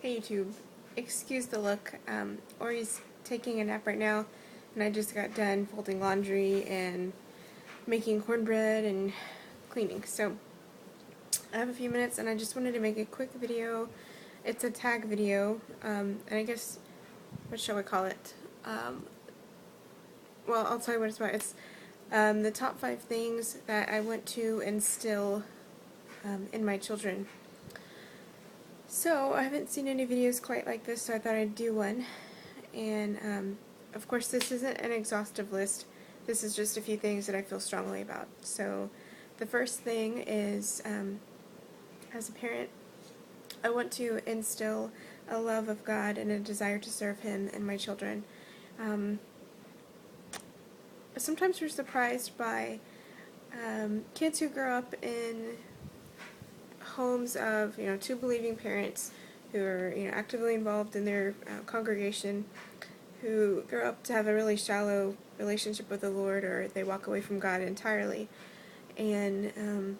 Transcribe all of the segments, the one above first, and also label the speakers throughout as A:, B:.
A: Hey YouTube, excuse the look. Ori's taking a nap right now, and I just got done folding laundry and making cornbread and cleaning. So I have a few minutes, and I just wanted to make a quick video. It's a tag video, and I guess, what shall we call it? Well, I'll tell you what it's about. It's the top 5 things that I want to instill in my children. So, I haven't seen any videos quite like this, so I thought I'd do one. And, of course, this isn't an exhaustive list. This is just a few things that I feel strongly about. So, the first thing is, as a parent, I want to instill a love of God and a desire to serve Him in my children. Sometimes we're surprised by kids who grow up in homes of, two believing parents who are, actively involved in their congregation, who grow up to have a really shallow relationship with the Lord, or they walk away from God entirely. And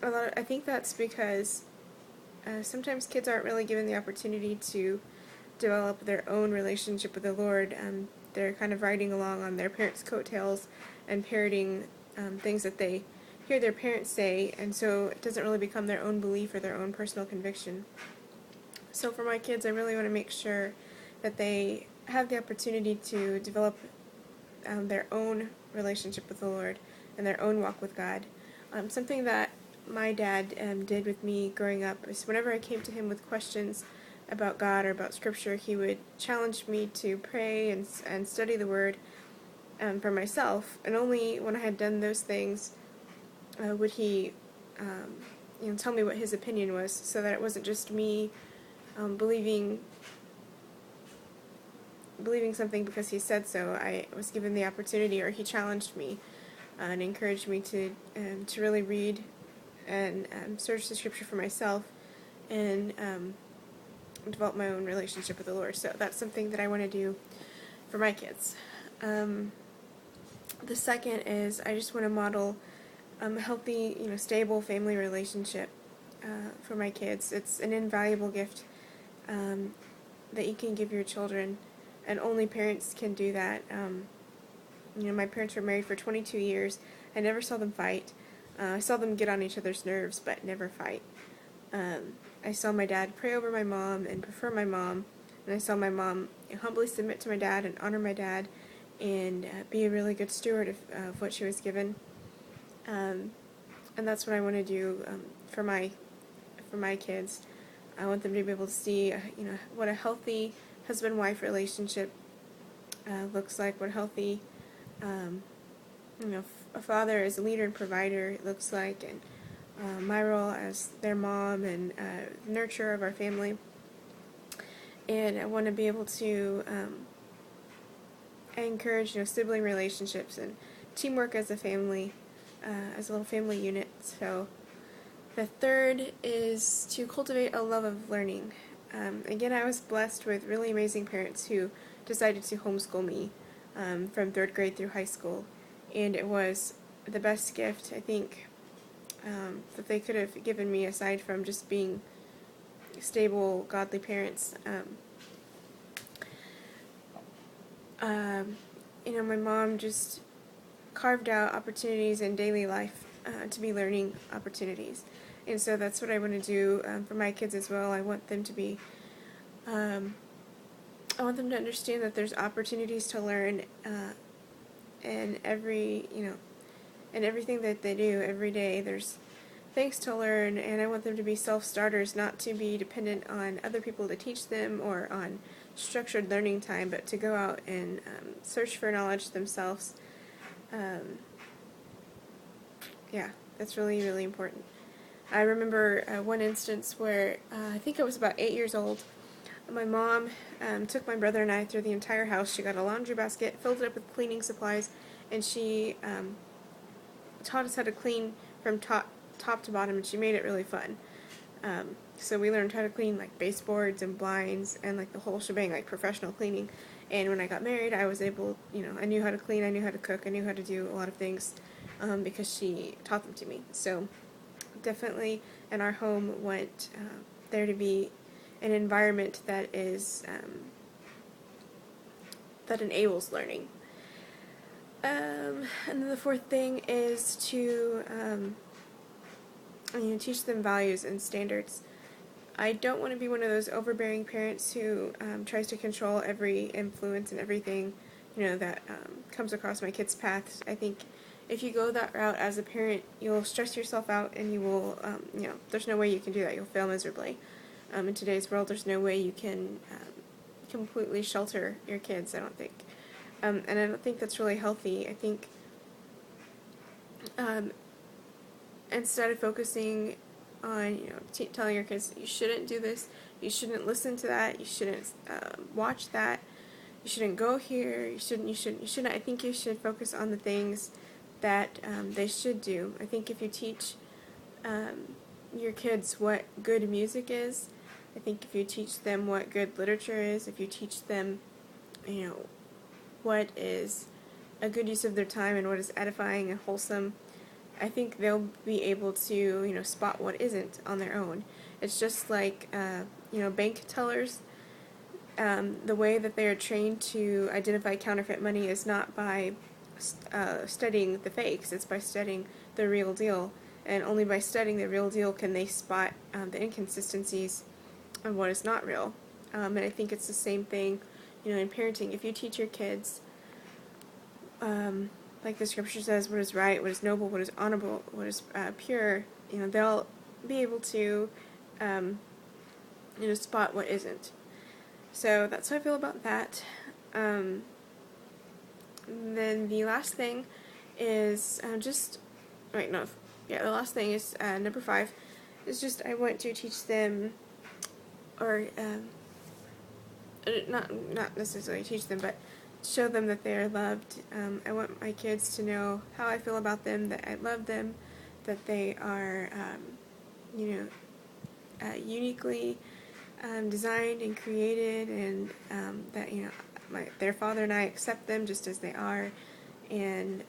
A: I think that's because sometimes kids aren't really given the opportunity to develop their own relationship with the Lord. They're kind of riding along on their parents' coattails and parroting things that they hear their parents say, and so it doesn't really become their own belief or their own personal conviction. So for my kids, I really want to make sure that they have the opportunity to develop their own relationship with the Lord and their own walk with God. Something that my dad did with me growing up is whenever I came to him with questions about God or about Scripture, he would challenge me to pray and study the Word for myself, and only when I had done those things would he tell me what his opinion was, so that it wasn't just me believing something because he said so. I was given the opportunity, or he challenged me and encouraged me to really read and search the Scripture for myself and develop my own relationship with the Lord. So that's something that I want to do for my kids. The second is I just want to model a healthy, stable family relationship for my kids. It's an invaluable gift that you can give your children, and only parents can do that. My parents were married for 22 years. I never saw them fight. I saw them get on each other's nerves, but never fight. I saw my dad pray over my mom and prefer my mom, and I saw my mom humbly submit to my dad and honor my dad and be a really good steward of what she was given. And that's what I want to do for my kids. I want them to be able to see, what a healthy husband-wife relationship looks like. What a healthy, a father as a leader and provider looks like, and my role as their mom and nurturer of our family. And I want to be able to encourage, sibling relationships and teamwork as a family. As a little family unit. So the third is to cultivate a love of learning. Again, I was blessed with really amazing parents who decided to homeschool me from 3rd grade through high school, and it was the best gift, I think, that they could have given me, aside from just being stable, godly parents. My mom just carved out opportunities in daily life to be learning opportunities, and so that's what I want to do for my kids as well. I want them to be I want them to understand that there's opportunities to learn in everything that they do every day. There's things to learn, and I want them to be self-starters, not to be dependent on other people to teach them or on structured learning time, but to go out and search for knowledge themselves. Yeah, that's really, really important. I remember one instance where I think I was about 8 years old. My mom took my brother and I through the entire house. She got a laundry basket, filled it up with cleaning supplies, and she taught us how to clean from top to bottom, and she made it really fun. So we learned how to clean like baseboards and blinds and like the whole shebang, like professional cleaning. And when I got married, I was able, I knew how to clean, I knew how to cook, I knew how to do a lot of things because she taught them to me. So definitely in our home want there to be an environment that is that enables learning. And then the fourth thing is to teach them values and standards. I don't want to be one of those overbearing parents who tries to control every influence and everything, that comes across my kids' paths. I think if you go that route as a parent, you'll stress yourself out, and you will, there's no way you can do that. You'll fail miserably. In today's world, there's no way you can completely shelter your kids, I don't think. And I don't think that's really healthy. I think instead of focusing on telling your kids you shouldn't do this, you shouldn't listen to that, you shouldn't watch that, you shouldn't go here, you shouldn't. I think you should focus on the things that they should do. I think if you teach your kids what good music is, I think if you teach them what good literature is, if you teach them what is a good use of their time and what is edifying and wholesome, I think they'll be able to, spot what isn't on their own. It's just like, bank tellers. The way that they are trained to identify counterfeit money is not by studying the fakes, it's by studying the real deal. And only by studying the real deal can they spot the inconsistencies and what is not real. And I think it's the same thing, in parenting. If you teach your kids, like the scripture says, what is right, what is noble, what is honorable, what is pure, they'll be able to, spot what isn't. So that's how I feel about that. And then the last thing is the last thing is number 5 is just I want to teach them, or not necessarily teach them, but show them that they are loved. I want my kids to know how I feel about them, that I love them, that they are, uniquely designed and created, and that their father and I accept them just as they are, and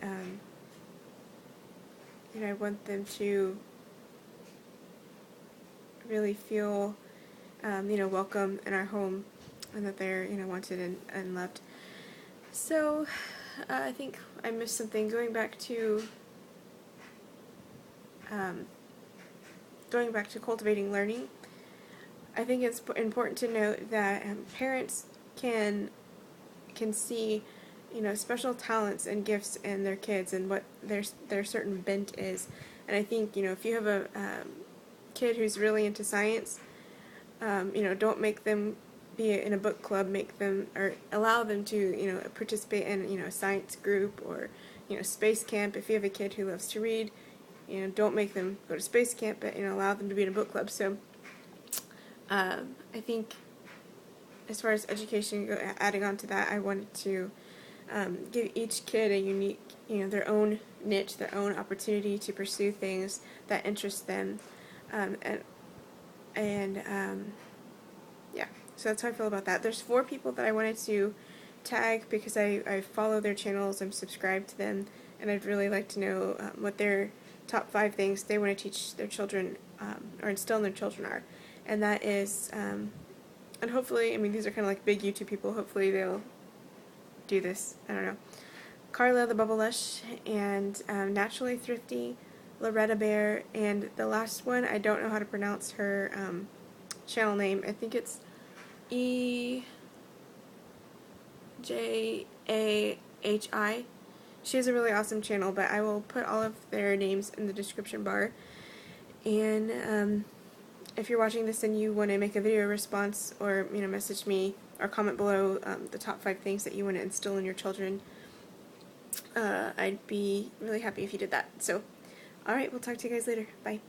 A: I want them to really feel welcome in our home, and that they're wanted and loved. So I think I missed something. Going back to cultivating learning, I think it's important to note that parents can see special talents and gifts in their kids and what their certain bent is. And I think if you have a kid who's really into science, don't make them be in a book club. Make them, or allow them to participate in a science group, or space camp. If you have a kid who loves to read, don't make them go to space camp, but allow them to be in a book club. So I think as far as education, adding on to that, I wanted to give each kid a unique, their own niche, their own opportunity to pursue things that interest them, so that's how I feel about that. There's 4 people that I wanted to tag because I follow their channels, I'm subscribed to them, and I'd really like to know what their top 5 things they want to teach their children, or instill in their children are. And that is, and hopefully, these are kind of like big YouTube people, hopefully they'll do this, I don't know. Carla the bubblelush, and Naturally Thrifty, Laurettabear, and the last one, I don't know how to pronounce her channel name. I think it's Ejahi. She has a really awesome channel, but I will put all of their names in the description bar. And if you're watching this and you want to make a video response, or message me or comment below the top 5 things that you want to instill in your children, I'd be really happy if you did that. So, alright, we'll talk to you guys later. Bye.